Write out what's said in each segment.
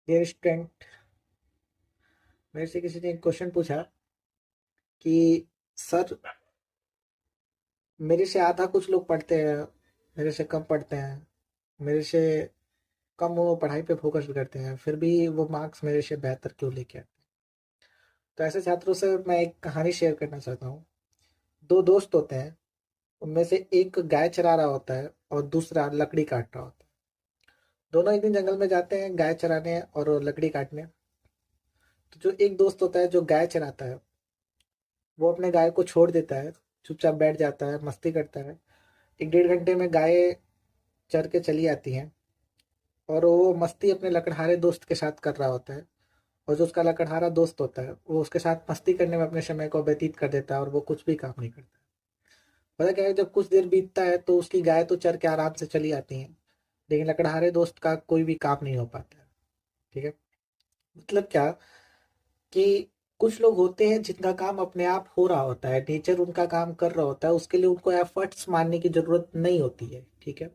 Dear student, मेरे से किसी ने एक क्वेश्चन पूछा कि सर, मेरे से आधा कुछ लोग पढ़ते हैं, मेरे से कम पढ़ते हैं, मेरे से कम वो पढ़ाई पे फोकस भी करते हैं, फिर भी वो मार्क्स मेरे से बेहतर क्यों लेके आते हैं। तो ऐसे छात्रों से मैं एक कहानी शेयर करना चाहता हूँ। दो दोस्त होते हैं, उनमें से एक गाय चरा रहा होता है और दूसरा लकड़ी काट रहा होता है। दोनों एक दिन जंगल में जाते हैं गाय चराने और लकड़ी काटने। तो जो एक दोस्त होता है जो गाय चराता है, वो अपने गाय को छोड़ देता है, चुपचाप बैठ जाता है, मस्ती करता है। एक डेढ़ घंटे में गाय चर के चली आती हैं और वो मस्ती अपने लकड़हारे दोस्त के साथ कर रहा होता है। और जो उसका लकड़हारा दोस्त होता है वो उसके साथ मस्ती करने में अपने समय को व्यतीत कर देता है और वो कुछ भी काम नहीं करता। पता क्या है, जब कुछ देर बीतता है तो उसकी गाय तो चर के आराम से चली आती है, लेकिन लकड़हारे दोस्त का कोई भी काम नहीं हो पाता है। ठीक है। मतलब क्या कि कुछ लोग होते हैं जिनका काम अपने आप हो रहा होता है, नेचर उनका काम कर रहा होता है, उसके लिए उनको एफर्ट्स मारने की जरूरत नहीं होती है। ठीक है।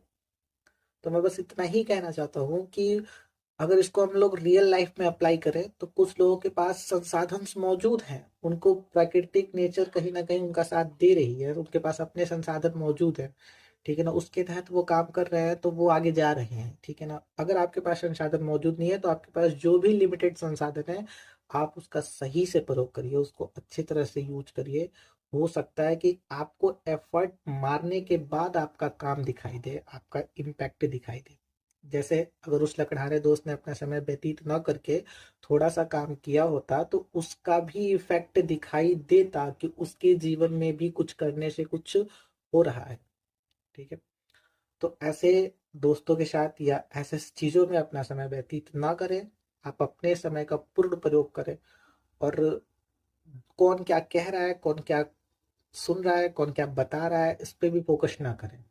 तो मैं बस इतना ही कहना चाहता हूँ कि अगर इसको हम लोग रियल लाइफ में अप्लाई करें तो कुछ लोगों के पास संसाधन मौजूद हैं, उनको प्राकृतिक नेचर कहीं ना कहीं उनका साथ दे रही है, उनके पास अपने संसाधन मौजूद है। ठीक है ना, उसके तहत वो काम कर रहे हैं तो वो आगे जा रहे हैं। ठीक है ना, अगर आपके पास संसाधन मौजूद नहीं है तो आपके पास जो भी लिमिटेड संसाधन है, आप उसका सही से प्रयोग करिए, उसको अच्छी तरह से यूज करिए। हो सकता है कि आपको एफर्ट मारने के बाद आपका काम दिखाई दे, आपका इम्पैक्ट दिखाई दे। जैसे अगर उस लकड़हारे दोस्त ने अपना समय व्यतीत न करके थोड़ा सा काम किया होता तो उसका भी इफेक्ट दिखाई देता कि उसके जीवन में भी कुछ करने से कुछ हो रहा है। ठीक है। तो ऐसे दोस्तों के साथ या ऐसे चीजों में अपना समय व्यतीत ना करें। आप अपने समय का पूर्ण प्रयोग करें। और कौन क्या कह रहा है, कौन क्या सुन रहा है, कौन क्या बता रहा है, इस पे भी फोकस ना करें।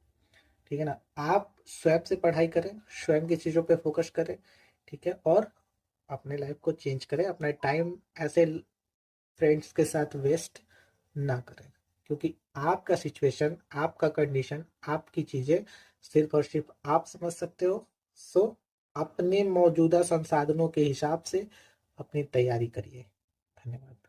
ठीक है ना, आप स्वयं से पढ़ाई करें, स्वयं की चीजों पे फोकस करें। ठीक है। और अपने लाइफ को चेंज करें, अपना टाइम ऐसे फ्रेंड्स के साथ वेस्ट ना करें। क्योंकि आपका सिचुएशन, आपका कंडीशन, आपकी चीजें सिर्फ और सिर्फ आप समझ सकते हो। सो अपने मौजूदा संसाधनों के हिसाब से अपनी तैयारी करिए। धन्यवाद।